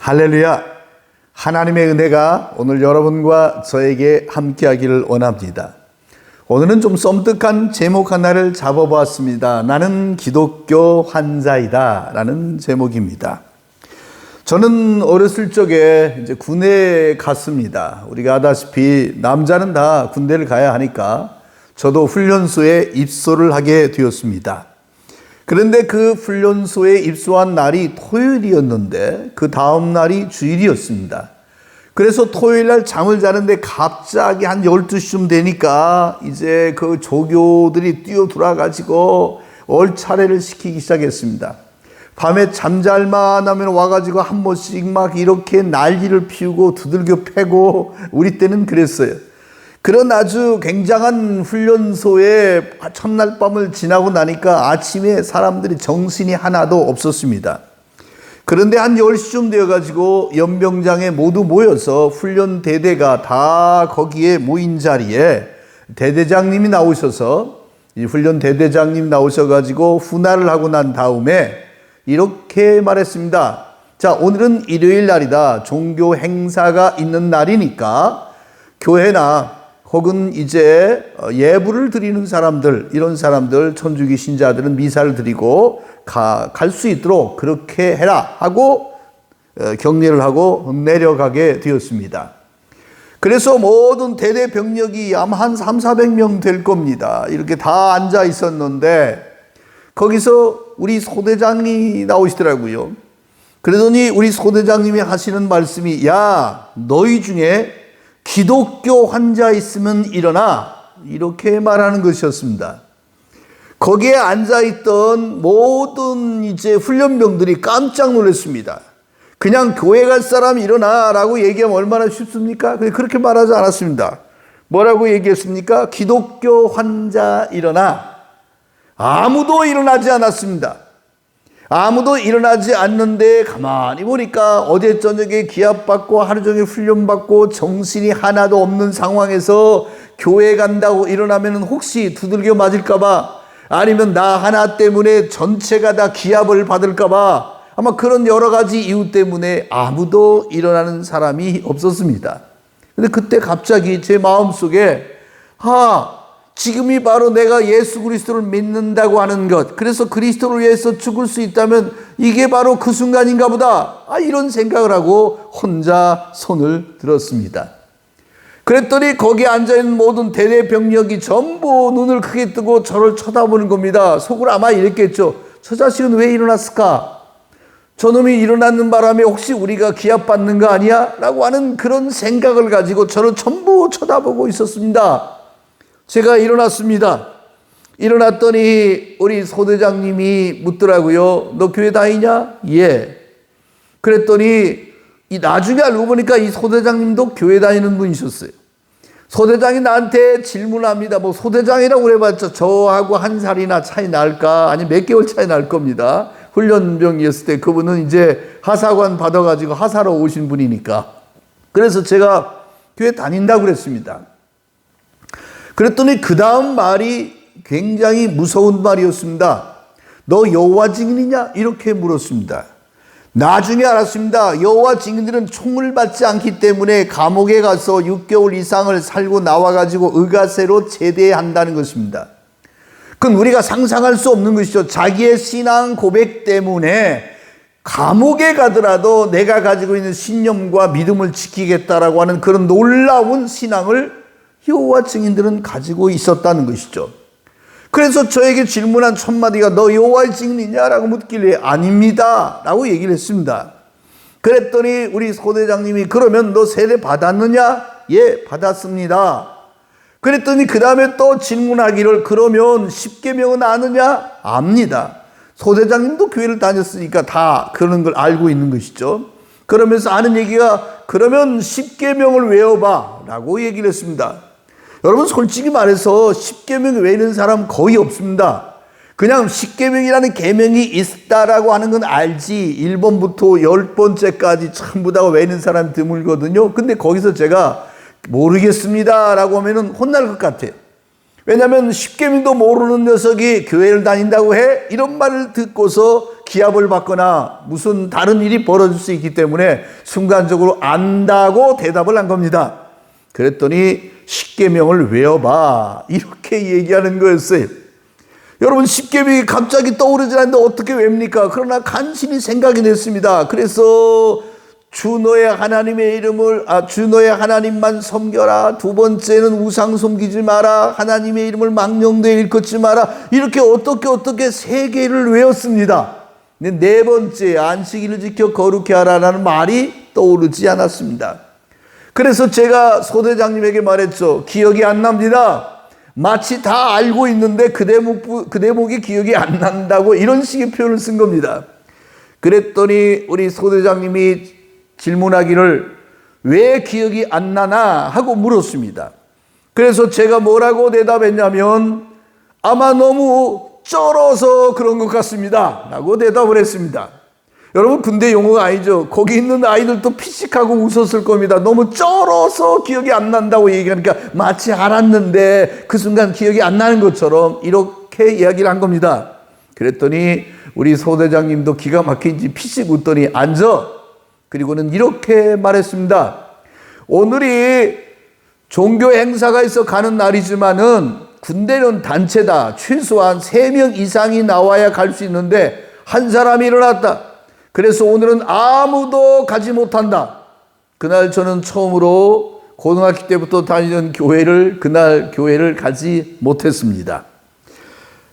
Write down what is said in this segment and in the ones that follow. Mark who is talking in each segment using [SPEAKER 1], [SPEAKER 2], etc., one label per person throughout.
[SPEAKER 1] 할렐루야! 하나님의 은혜가 오늘 여러분과 저에게 함께하기를 원합니다. 오늘은 좀 썸뜩한 제목 하나를 잡아보았습니다. 나는 기독교 환자이다 라는 제목입니다. 저는 어렸을 적에 이제 군대에 갔습니다. 우리가 아다시피 남자는 다 군대를 가야 하니까 저도 훈련소에 입소를 하게 되었습니다. 그런데 그 훈련소에 입소한 날이 토요일이었는데 그 다음 날이 주일이었습니다. 그래서 토요일 날 잠을 자는데 갑자기 한 12시쯤 되니까 이제 그 조교들이 뛰어들어가지고 얼차례를 시키기 시작했습니다. 밤에 잠잘만 하면 와가지고 한 번씩 막 이렇게 난리를 피우고 두들겨 패고 우리 때는 그랬어요. 그런 아주 굉장한 훈련소에 첫날 밤을 지나고 나니까 아침에 사람들이 정신이 하나도 없었습니다. 그런데 한 10시쯤 되어가지고 연병장에 모두 모여서 훈련 대대가 다 거기에 모인 자리에 대대장님이 나오셔서 이 훈련 대대장님이 나오셔가지고 훈화를 하고 난 다음에 이렇게 말했습니다. 자, 오늘은 일요일 날이다. 종교 행사가 있는 날이니까 교회나 혹은 이제 예불을 드리는 사람들, 이런 사람들, 천주교 신자들은 미사를 드리고 갈 수 있도록 그렇게 해라 하고 격려를 하고 내려가게 되었습니다. 그래서 모든 대대 병력이 아마 한 300~400명 될 겁니다. 이렇게 다 앉아 있었는데 거기서 우리 소대장이 나오시더라고요. 그러더니 우리 소대장님이 하시는 말씀이, 야, 너희 중에 기독교 환자 있으면 일어나, 이렇게 말하는 것이었습니다. 거기에 앉아있던 모든 이제 훈련병들이 깜짝 놀랐습니다. 그냥 교회 갈 사람 일어나라고 얘기하면 얼마나 쉽습니까? 그렇게 말하지 않았습니다. 뭐라고 얘기했습니까? 기독교 환자 일어나. 아무도 일어나지 않았습니다. 아무도 일어나지 않는데 가만히 보니까 어제 저녁에 기합받고 하루 종일 훈련받고 정신이 하나도 없는 상황에서 교회 간다고 일어나면 혹시 두들겨 맞을까봐, 아니면 나 하나 때문에 전체가 다 기합을 받을까봐, 아마 그런 여러 가지 이유 때문에 아무도 일어나는 사람이 없었습니다. 근데 그때 갑자기 제 마음속에 지금이 바로 내가 예수 그리스도를 믿는다고 하는 것, 그래서 그리스도를 위해서 죽을 수 있다면 이게 바로 그 순간인가 보다, 이런 생각을 하고 혼자 손을 들었습니다. 그랬더니 거기에 앉아있는 모든 대대 병력이 전부 눈을 크게 뜨고 저를 쳐다보는 겁니다. 속으로 아마 이랬겠죠. 저 자식은 왜 일어났을까? 저놈이 일어나는 바람에 혹시 우리가 기합받는 거 아니야? 라고 하는 그런 생각을 가지고 저를 전부 쳐다보고 있었습니다. 제가 일어났습니다. 일어났더니 우리 소대장님이 묻더라고요. 너 교회 다니냐? 예. 그랬더니 나중에 알고 보니까 이 소대장님도 교회 다니는 분이셨어요. 소대장이 나한테 질문합니다. 뭐 소대장이라고 그래봤자 저하고 한 살이나 차이 날까? 아니 몇 개월 차이 날 겁니다. 훈련병이었을 때 그분은 이제 하사관 받아가지고 하사로 오신 분이니까. 그래서 제가 교회 다닌다고 그랬습니다. 그랬더니 그 다음 말이 굉장히 무서운 말이었습니다. 너 여호와 증인이냐? 이렇게 물었습니다. 나중에 알았습니다. 여호와 증인들은 총을 받지 않기 때문에 감옥에 가서 6개월 이상을 살고 나와가지고 의가세로 제대한다는 것입니다. 그건 우리가 상상할 수 없는 것이죠. 자기의 신앙 고백 때문에 감옥에 가더라도 내가 가지고 있는 신념과 믿음을 지키겠다라고 하는 그런 놀라운 신앙을 여호와 증인들은 가지고 있었다는 것이죠. 그래서 저에게 질문한 첫 마디가 너 여호와의 증인이냐라고 묻길래 아닙니다 라고 얘기를 했습니다. 그랬더니 우리 소대장님이 그러면 너 세례 받았느냐? 예, 받았습니다. 그랬더니 그 다음에 또 질문하기를 그러면 십계명은 아느냐? 압니다. 소대장님도 교회를 다녔으니까 다 그런 걸 알고 있는 것이죠. 그러면서 하는 얘기가 그러면 십계명을 외워봐 라고 얘기를 했습니다. 여러분 솔직히 말해서 십계명 외우는 사람 거의 없습니다. 그냥 십계명이라는 계명이 있다라고 하는 건 알지 1번부터 10번째까지 전부 다 외우는 사람 드물거든요. 근데 거기서 제가 모르겠습니다 라고 하면 혼날 것 같아요. 왜냐하면 십계명도 모르는 녀석이 교회를 다닌다고 해? 이런 말을 듣고서 기합을 받거나 무슨 다른 일이 벌어질 수 있기 때문에 순간적으로 안다고 대답을 한 겁니다. 그랬더니 십계명을 외워봐, 이렇게 얘기하는 거였어요. 여러분, 십계명이 갑자기 떠오르지 않는데 어떻게 외웁니까? 그러나 간신히 생각이 됐습니다. 그래서 주 너의 하나님만 섬겨라. 두 번째는 우상 섬기지 마라. 하나님의 이름을 망령되이 일컫지 마라. 이렇게 어떻게 3개를 외웠습니다. 근데 4번째, 안식일을 지켜 거룩히 하라라는 말이 떠오르지 않았습니다. 그래서 제가 소대장님에게 말했죠. 기억이 안 납니다. 마치 다 알고 있는데 그 대목이 기억이 안 난다고, 이런 식의 표현을 쓴 겁니다. 그랬더니 우리 소대장님이 질문하기를 왜 기억이 안 나나 하고 물었습니다. 그래서 제가 뭐라고 대답했냐면 아마 너무 쩔어서 그런 것 같습니다 라고 대답을 했습니다. 여러분, 군대 용어가 아니죠. 거기 있는 아이들도 피식하고 웃었을 겁니다. 너무 쩔어서 기억이 안 난다고 얘기하니까 마치 알았는데 그 순간 기억이 안 나는 것처럼 이렇게 이야기를 한 겁니다. 그랬더니 우리 소대장님도 기가 막힌지 피식 웃더니 앉아. 그리고는 이렇게 말했습니다. 오늘이 종교 행사가 있어 가는 날이지만은 군대는 단체다. 최소한 3명 이상이 나와야 갈 수 있는데 한 사람이 일어났다. 그래서 오늘은 아무도 가지 못한다. 그날 저는 처음으로 고등학교 때부터 다니던 그날 교회를 가지 못했습니다.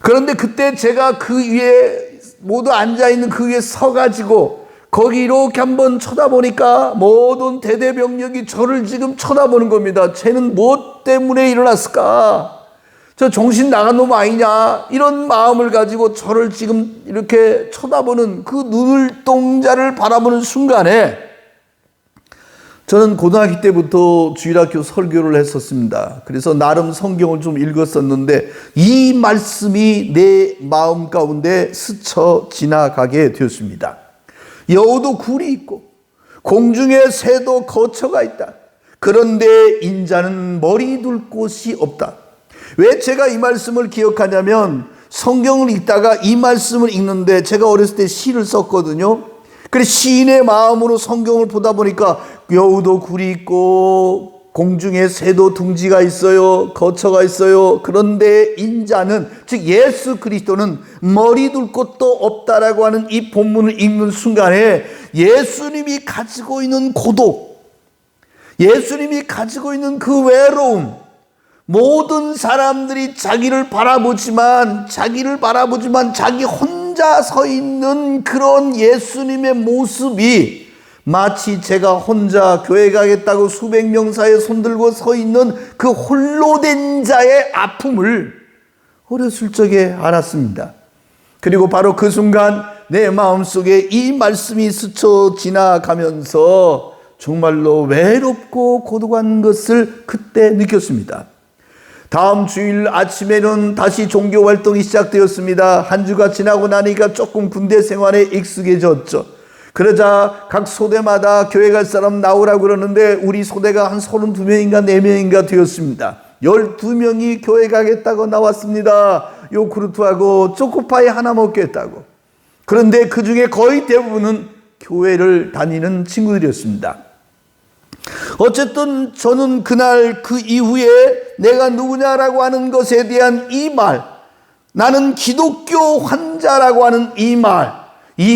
[SPEAKER 1] 그런데 그때 제가 그 위에 모두 앉아있는 그 위에 서가지고 거기 이렇게 한번 쳐다보니까 모든 대대병력이 저를 지금 쳐다보는 겁니다. 쟤는 무엇 때문에 일어났을까? 저 정신 나간 놈 아니냐? 이런 마음을 가지고 저를 지금 이렇게 쳐다보는 그 눈동자를 바라보는 순간에 저는 고등학교 때부터 주일학교 설교를 했었습니다. 그래서 나름 성경을 좀 읽었었는데 이 말씀이 내 마음 가운데 스쳐 지나가게 되었습니다. 여우도 굴이 있고 공중에 새도 거처가 있다. 그런데 인자는 머리 둘 곳이 없다. 왜 제가 이 말씀을 기억하냐면 성경을 읽다가 이 말씀을 읽는데 제가 어렸을 때 시를 썼거든요. 그래서 시인의 마음으로 성경을 보다 보니까 여우도 굴이 있고 공중에 새도 둥지가 있어요. 거처가 있어요. 그런데 인자는, 즉 예수 그리스도는 머리 둘 곳도 없다라고 하는 이 본문을 읽는 순간에 예수님이 가지고 있는 고독, 예수님이 가지고 있는 그 외로움, 모든 사람들이 자기를 바라보지만 자기 혼자 서 있는 그런 예수님의 모습이 마치 제가 혼자 교회 가겠다고 수백 명 사이에 손들고 서 있는 그 홀로 된 자의 아픔을 어렸을 적에 알았습니다. 그리고 바로 그 순간 내 마음속에 이 말씀이 스쳐 지나가면서 정말로 외롭고 고독한 것을 그때 느꼈습니다. 다음 주일 아침에는 다시 종교 활동이 시작되었습니다. 한 주가 지나고 나니까 조금 군대 생활에 익숙해졌죠. 그러자 각 소대마다 교회 갈 사람 나오라고 그러는데 우리 소대가 한 32명인가 4명인가 되었습니다. 12명이 교회 가겠다고 나왔습니다. 요구르트하고 초코파이 하나 먹겠다고. 그런데 그 중에 거의 대부분은 교회를 다니는 친구들이었습니다. 어쨌든 저는 그날 그 이후에 내가 누구냐라고 하는 것에 대한 이 말, 나는 기독교 환자라고 하는 이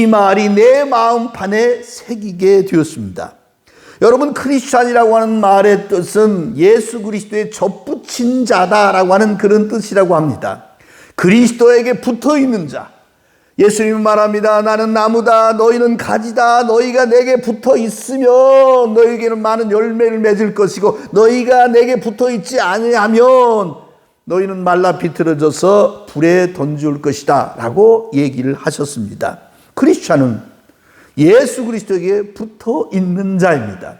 [SPEAKER 1] 말이 내 마음판에 새기게 되었습니다. 여러분, 크리스찬이라고 하는 말의 뜻은 예수 그리스도의 접붙인 자다라고 하는 그런 뜻이라고 합니다. 그리스도에게 붙어있는 자. 예수님은 말합니다. 나는 나무다, 너희는 가지다. 너희가 내게 붙어 있으면 너희에게는 많은 열매를 맺을 것이고 너희가 내게 붙어 있지 아니하면 너희는 말라 비틀어져서 불에 던질 것이다 라고 얘기를 하셨습니다. 크리스찬은 예수 그리스도에게 붙어 있는 자입니다.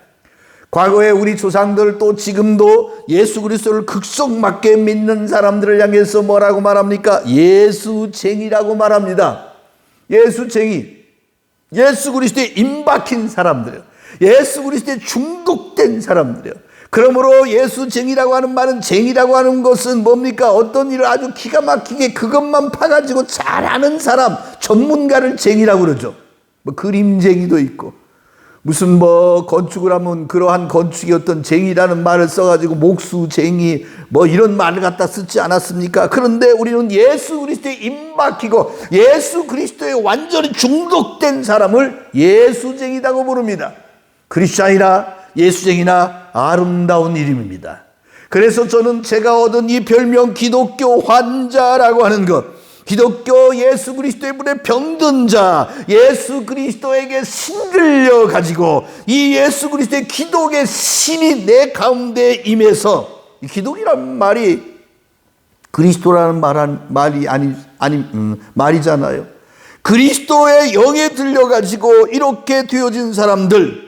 [SPEAKER 1] 과거에 우리 조상들 또 지금도 예수 그리스도를 극성맞게 믿는 사람들을 향해서 뭐라고 말합니까? 예수쟁이라고 말합니다. 예수쟁이, 예수 그리스도에 임박힌 사람들이요, 예수 그리스도에 중독된 사람들이요. 그러므로 예수쟁이라고 하는 말은, 쟁이라고 하는 것은 뭡니까? 어떤 일을 아주 기가 막히게 그것만 파가지고 잘하는 사람, 전문가를 쟁이라고 그러죠. 뭐 그림쟁이도 있고, 무슨 뭐 건축을 하면 그러한 건축이 어떤 쟁이라는 말을 써가지고 목수쟁이 뭐 이런 말을 갖다 쓰지 않았습니까? 그런데 우리는 예수 그리스도에 입막히고 예수 그리스도에 완전히 중독된 사람을 예수쟁이라고 부릅니다. 크리스찬이나 예수쟁이나 아름다운 이름입니다. 그래서 저는 제가 얻은 이 별명 기독교 환자라고 하는 것, 기독교 예수 그리스도의 분에 병든 자, 예수 그리스도에게 신들려 가지고 이 예수 그리스도의 기독의 신이 내 가운데 임해서, 이 기독이란 말이 그리스도라는 말이잖아요. 그리스도의 영에 들려 가지고 이렇게 되어진 사람들,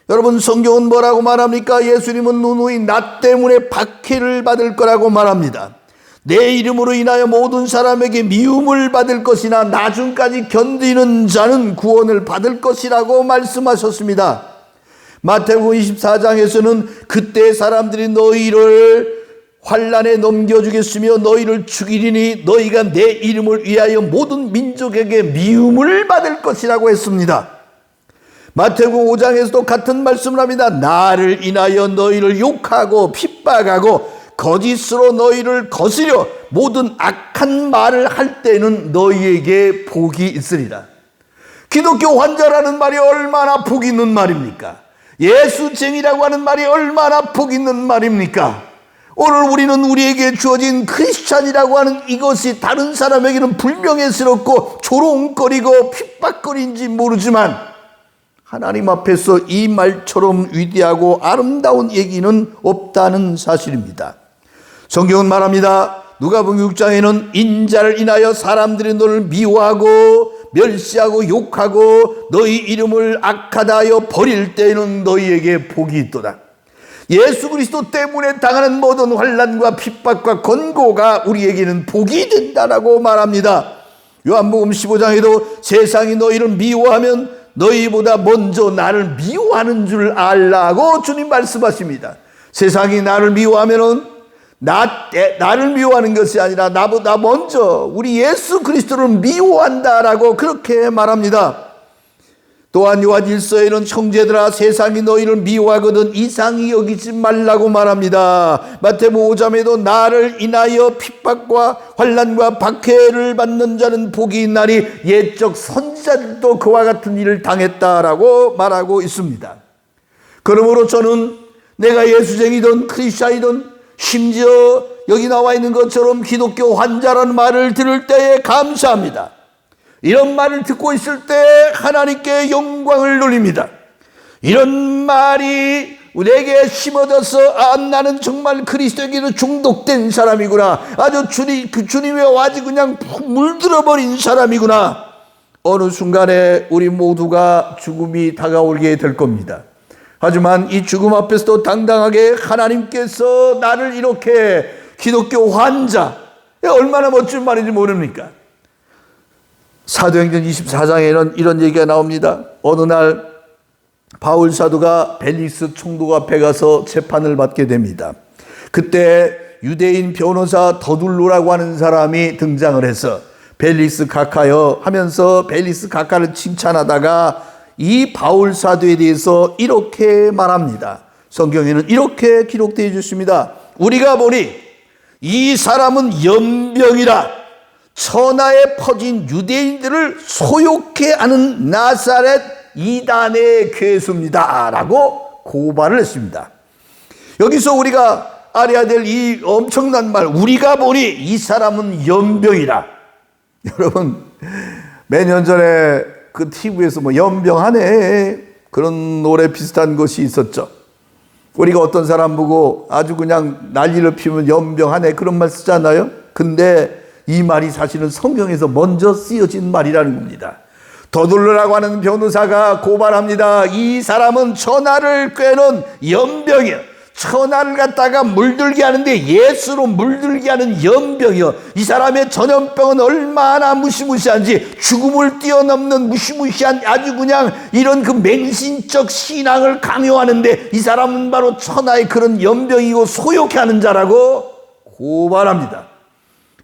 [SPEAKER 1] 여러분 성경은 뭐라고 말합니까? 예수님은 누누이 나 때문에 박해를 받을 거라고 말합니다. 내 이름으로 인하여 모든 사람에게 미움을 받을 것이나 나중까지 견디는 자는 구원을 받을 것이라고 말씀하셨습니다. 마태복음 24장에서는 그때 사람들이 너희를 환난에 넘겨주겠으며 너희를 죽이리니 너희가 내 이름을 위하여 모든 민족에게 미움을 받을 것이라고 했습니다. 마태복음 5장에서도 같은 말씀을 합니다. 나를 인하여 너희를 욕하고 핍박하고 거짓으로 너희를 거스려 모든 악한 말을 할 때는 너희에게 복이 있으리라. 기독교 환자라는 말이 얼마나 복 있는 말입니까? 예수쟁이라고 하는 말이 얼마나 복 있는 말입니까? 오늘 우리는 우리에게 주어진 크리스찬이라고 하는 이것이 다른 사람에게는 불명예스럽고 조롱거리고 핍박거리인지 모르지만 하나님 앞에서 이 말처럼 위대하고 아름다운 얘기는 없다는 사실입니다. 성경은 말합니다. 누가복음 6장에는 인자를 인하여 사람들이 너를 미워하고 멸시하고 욕하고 너희 이름을 악하다 하여 버릴 때에는 너희에게 복이 있도다. 예수 그리스도 때문에 당하는 모든 환난과 핍박과 권고가 우리에게는 복이 된다라고 말합니다. 요한복음 15장에도 세상이 너희를 미워하면 너희보다 먼저 나를 미워하는 줄 알라고 주님 말씀하십니다. 세상이 나를 미워하면은 나를 미워하는 것이 아니라 나보다 먼저 우리 예수 그리스도를 미워한다라고 그렇게 말합니다. 또한 요한일서에는 형제들아 세상이 너희를 미워하거든 이상히 여기지 말라고 말합니다. 마태복음 5장에도 나를 인하여 핍박과 환난과 박해를 받는 자는 복이 있나니 옛적 선지자들도 그와 같은 일을 당했다라고 말하고 있습니다. 그러므로 저는 내가 예수쟁이든 크리스찬이든 심지어 여기 나와 있는 것처럼 기독교 환자라는 말을 들을 때에 감사합니다. 이런 말을 듣고 있을 때 하나님께 영광을 돌립니다. 이런 말이 내게 심어져서 나는 정말 그리스도에게도 중독된 사람이구나. 아주 주님의 아주 그냥 물들어버린 사람이구나. 어느 순간에 우리 모두가 죽음이 다가오게 될 겁니다. 하지만 이 죽음 앞에서도 당당하게 하나님께서 나를 이렇게 기독교 환자, 얼마나 멋진 말인지 모릅니까? 사도행전 24장에는 이런 얘기가 나옵니다. 어느 날 바울 사도가 벨릭스 총독 앞에 가서 재판을 받게 됩니다. 그때 유대인 변호사 더둘로라고 하는 사람이 등장을 해서 벨릭스 각하여 하면서 벨릭스 각하를 칭찬하다가 이 바울 사도에 대해서 이렇게 말합니다. 성경에는 이렇게 기록되어 있습니다. 우리가 보니 이 사람은 연병이라 천하에 퍼진 유대인들을 소욕해 하는 나사렛 이단의 괴수입니다 라고 고발을 했습니다. 여기서 우리가 알아야 될 이 엄청난 말, 우리가 보니 이 사람은 연병이라. 여러분 몇 년 전에 그 TV에서 뭐 연병하네 그런 노래 비슷한 것이 있었죠. 우리가 어떤 사람 보고 아주 그냥 난리를 피우면 연병하네 그런 말 쓰잖아요. 근데 이 말이 사실은 성경에서 먼저 쓰여진 말이라는 겁니다. 더둘로라고 하는 변호사가 고발합니다. 이 사람은 천하를 꿰는 연병이야. 천하를 갖다가 물들게 하는데 예수로 물들게 하는 연병이요. 이 사람의 전염병은 얼마나 무시무시한지, 죽음을 뛰어넘는 무시무시한 아주 그냥 이런 그 맹신적 신앙을 강요하는데 이 사람은 바로 천하의 그런 연병이고 소욕해 하는 자라고 고발합니다.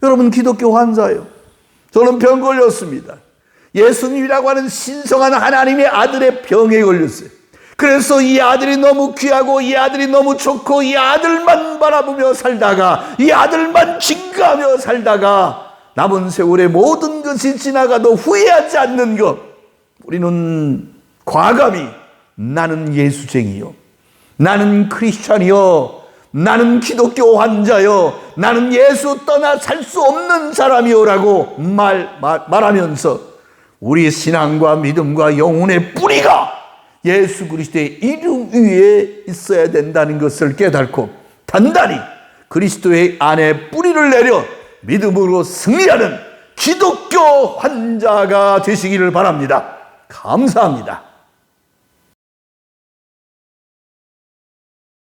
[SPEAKER 1] 여러분, 기독교 환자예요. 저는 병 걸렸습니다. 예수님이라고 하는 신성한 하나님의 아들의 병에 걸렸어요. 그래서 이 아들이 너무 귀하고 이 아들이 너무 좋고 이 아들만 바라보며 살다가 이 아들만 증거하며 살다가 남은 세월의 모든 것이 지나가도 후회하지 않는 것, 우리는 과감히 나는 예수쟁이요, 나는 크리스찬이요, 나는 기독교 환자요, 나는 예수 떠나 살 수 없는 사람이요라고 말하면서 우리 신앙과 믿음과 영혼의 뿌리가 예수 그리스도의 이름 위에 있어야 된다는 것을 깨닫고 단단히 그리스도의 안에 뿌리를 내려 믿음으로 승리하는 기독교 환자가 되시기를 바랍니다. 감사합니다.